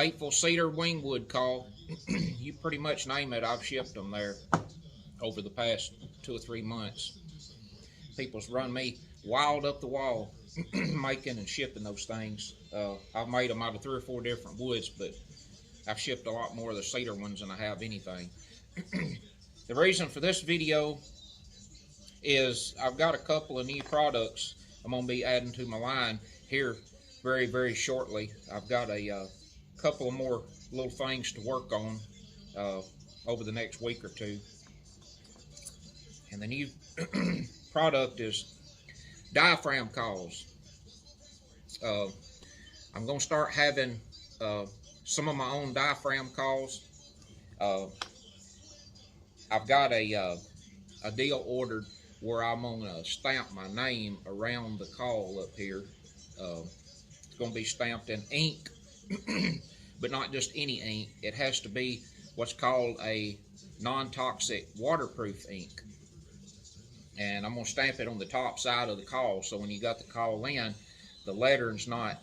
Faithful Cedar Wingwood call. You pretty much name it, I've shipped them there over the past 2 or 3 months. People's run me wild up the wall making and shipping those things. I've made them out of 3 or 4 different woods, but I've shipped a lot more of the cedar ones than I have anything. The reason for this video is I've got a couple of new products I'm going to be adding to my line here very, very shortly. I've got a couple of more little things to work on over the next week or two. And the new product is diaphragm calls. I'm going to start having some of my own diaphragm calls. I've got a deal ordered where I'm going to stamp my name around the call up here. It's going to be stamped in ink, but not just any ink. It has to be what's called a non-toxic waterproof ink. And I'm going to stamp it on the top side of the call, so when you got the call in, the lettering's not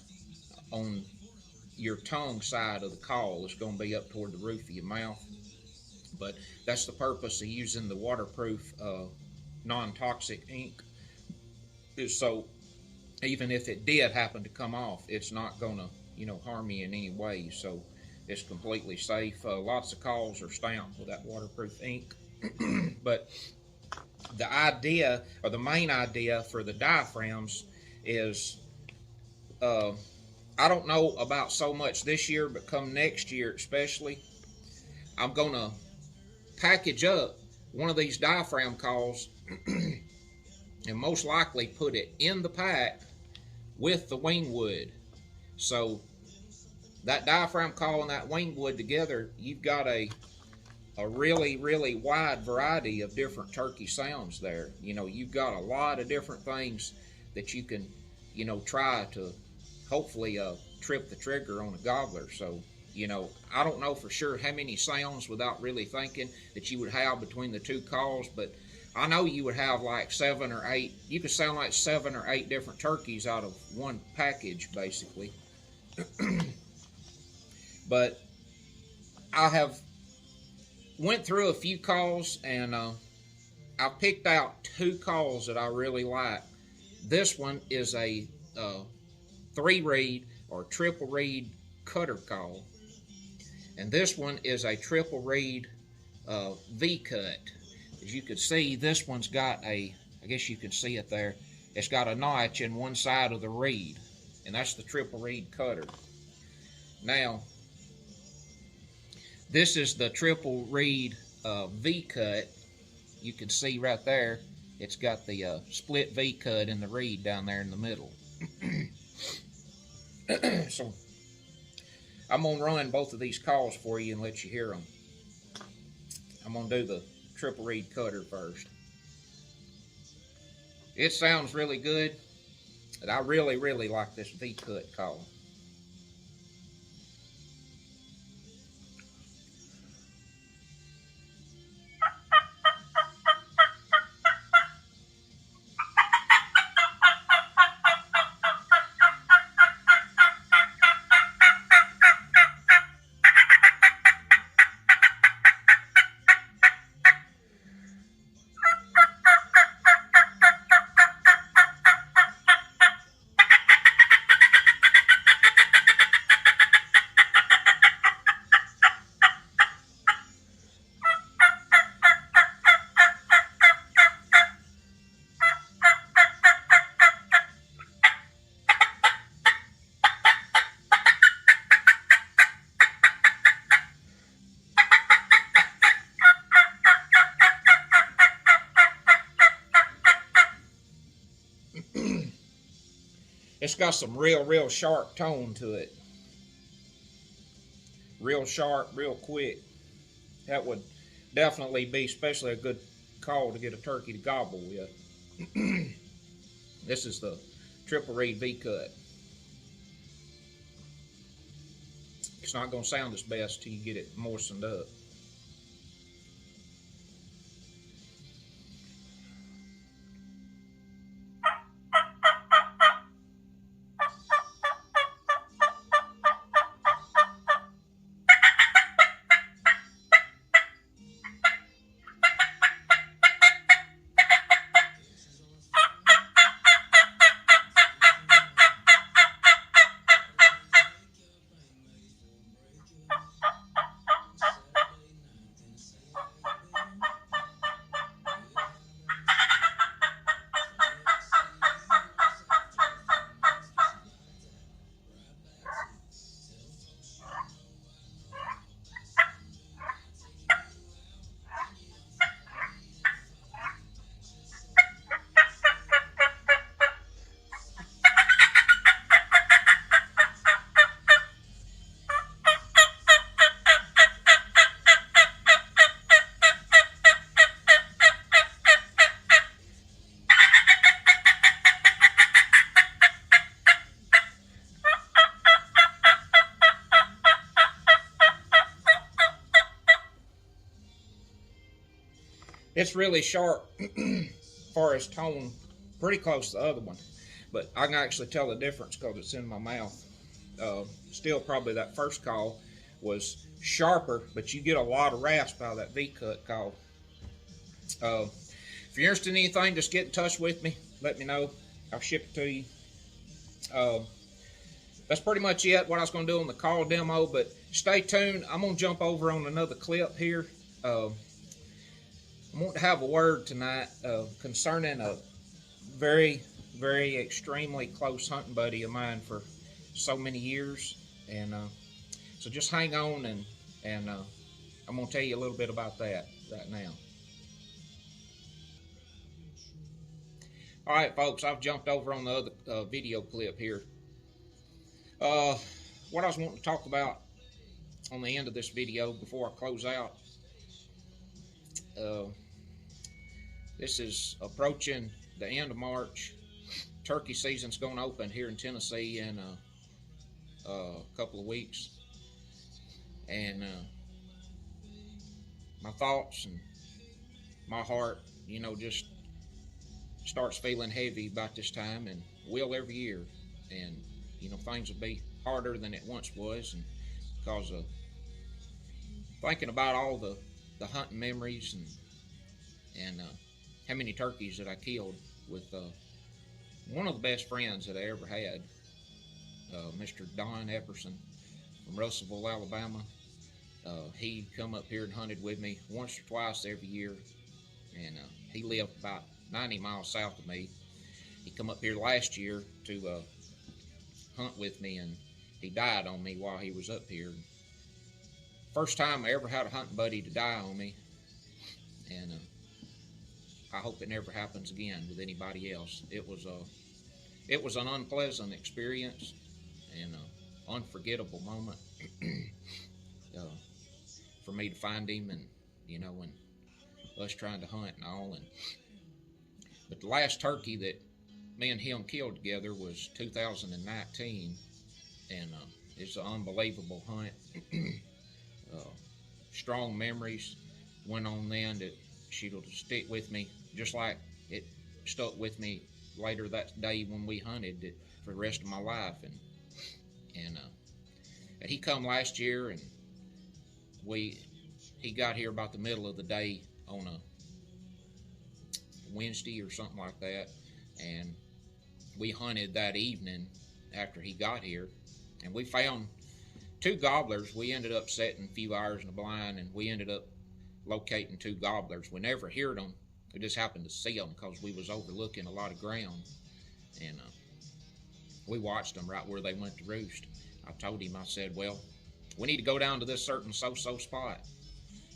on your tongue side of the call. It's going to be up toward the roof of your mouth. But that's the purpose of using the waterproof non-toxic ink, is so even if it did happen to come off, it's not going to, you know, harm you in any way. So it's completely safe. Lots of calls are stamped with that waterproof ink. But the idea, or the main idea for the diaphragms is, I don't know about so much this year, but come next year especially, I'm going to package up one of these diaphragm calls and most likely put it in the pack with the wingwood. So that diaphragm call and that wingwood together, you've got a really, really wide variety of different turkey sounds there. You know, you've got a lot of different things that you can, you know, try to hopefully trip the trigger on a gobbler. So, you know, I don't know for sure how many sounds without really thinking that you would have between the 2 calls, but I know you would have like 7 or 8. You could sound like 7 or 8 different turkeys out of one package, basically. But I have went through a few calls, and I picked out 2 calls that I really like. This one is a 3-reed or triple reed cutter call, and this one is a triple reed V-cut. As you can see, this one's got a, I guess you can see it there, it's got a notch in one side of the reed, and that's the triple reed cutter. Now, this is the triple reed V-cut. You can see right there, it's got the split V-cut in the reed down there in the middle. So, I'm going to run both of these calls for you and let you hear them. I'm going to do the triple reed cutter first. It sounds really good, and I really, really like this V-cut call. It's got some real sharp tone to it. Real sharp, real quick. That would definitely be especially a good call to get a turkey to gobble with. This is the triple reed V-cut. It's not going to sound its best till you get it moistened up. It's really sharp as far as tone, pretty close to the other one. But I can actually tell the difference because it's in my mouth. Still, probably that first call was sharper, but you get a lot of rasp out of that V-cut call. If you're interested in anything, just get in touch with me. Let me know. I'll ship it to you. That's pretty much it, what I was going to do on the call demo, but stay tuned. I'm going to jump over on another clip here. I want to have a word tonight concerning a very, very extremely close hunting buddy of mine for so many years. And so just hang on, and I'm going to tell you a little bit about that right now. All right, folks, I've jumped over on the other video clip here. What I was wanting to talk about on the end of this video before I close out, this is approaching the end of March. Turkey season's going to open here in Tennessee in a couple of weeks, and my thoughts and my heart, you know, just starts feeling heavy about this time, and will every year. And you know, things will be harder than it once was, and because of thinking about all the hunting memories and how many turkeys that I killed with one of the best friends that I ever had, Mr. Don Epperson from Russellville, Alabama. He come up here and hunted with me once or twice every year, and he lived about 90 miles south of me. He come up here last year to hunt with me, and he died on me while he was up here. First time I ever had a hunting buddy to die on me, and I hope it never happens again with anybody else. It was an unpleasant experience and an unforgettable moment for me to find him, and you know, and us trying to hunt and all. But the last turkey that me and him killed together was 2019, and it's an unbelievable hunt. Strong memories went on then that she'll just stick with me, just like it stuck with me later that day when we hunted it for the rest of my life. And he come last year, and he got here about the middle of the day on a Wednesday or something like that, and we hunted that evening after he got here, and we found 2 gobblers. We ended up setting a few hours in the blind, and we ended up locating 2 gobblers. We never heard them. We just happened to see them because we was overlooking a lot of ground, and we watched them right where they went to roost. I told him, I said, well, we need to go down to this certain so-so spot,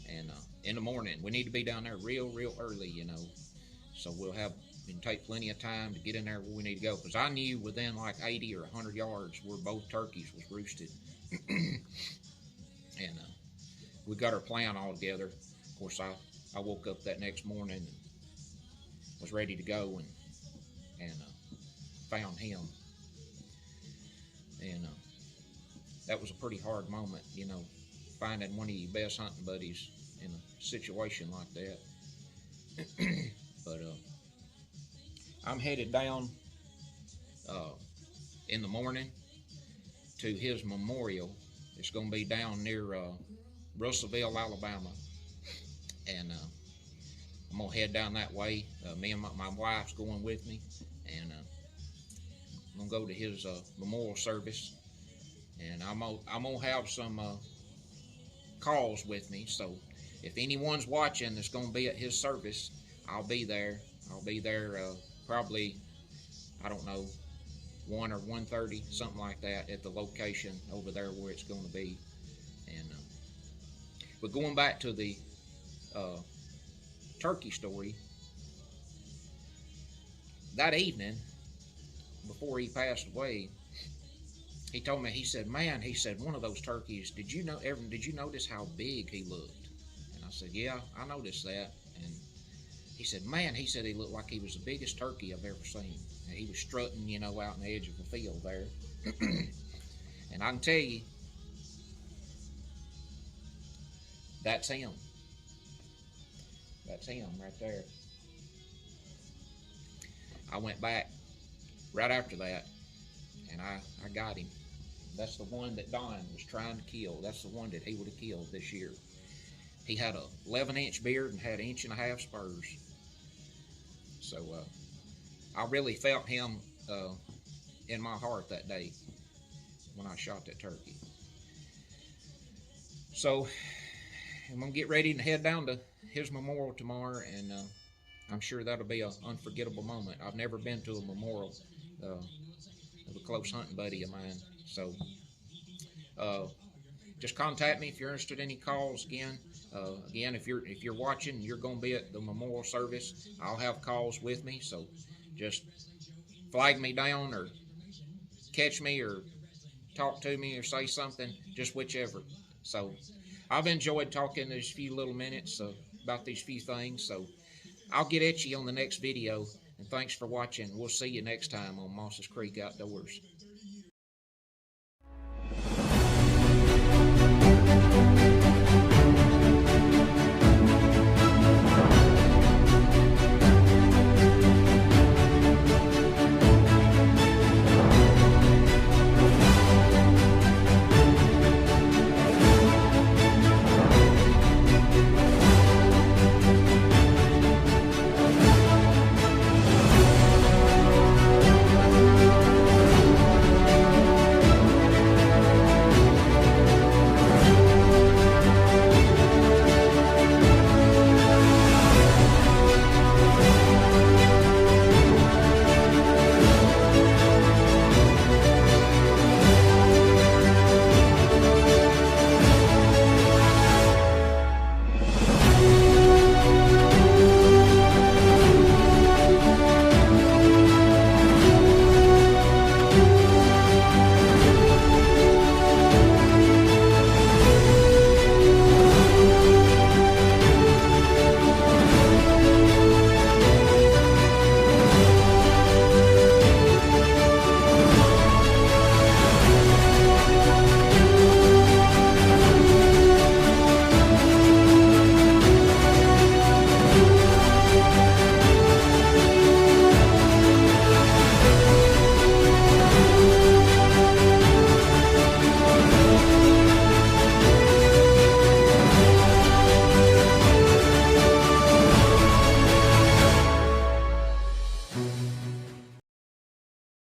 and in the morning we need to be down there real early, you know, so we'll take plenty of time to get in there where we need to go, because I knew within like 80 or 100 yards where both turkeys was roosted. And we got our plan all together. Of course, I woke up that next morning and was ready to go, and found him, and that was a pretty hard moment, you know, finding one of your best hunting buddies in a situation like that. But I'm headed down in the morning to his memorial. It's going to be down near Russellville, Alabama, and I'm going to head down that way. Me and my wife's going with me, and I'm going to go to his memorial service, and I'm going to have some calls with me, so if anyone's watching that's going to be at his service, I'll be there. I'll be there probably, I don't know, 1 or 1:30, something like that, at the location over there where it's going to be. And but going back to the turkey story, that evening before he passed away, he told me, he said, man, he said, one of those turkeys, did you notice how big he looked? And I said, yeah, I noticed that. And he said, man, he said he looked like he was the biggest turkey I've ever seen. And he was strutting, you know, out in the edge of the field there. And I can tell you, that's him. That's him right there. I went back right after that, and I got him. That's the one that Don was trying to kill. That's the one that he would have killed this year. He had a 11-inch beard and had 1.5-inch spurs. So I really felt him in my heart that day when I shot that turkey. So I'm gonna get ready to head down to his memorial tomorrow, and I'm sure that'll be an unforgettable moment. I've never been to a memorial of a close hunting buddy of mine. So just contact me if you're interested in any calls. Again, if you're watching, you're going to be at the memorial service. I'll have calls with me, so just flag me down or catch me or talk to me or say something, just whichever. So I've enjoyed talking these few little minutes about these few things. So I'll get at you on the next video, and thanks for watching. We'll see you next time on Moss's Creek Outdoors.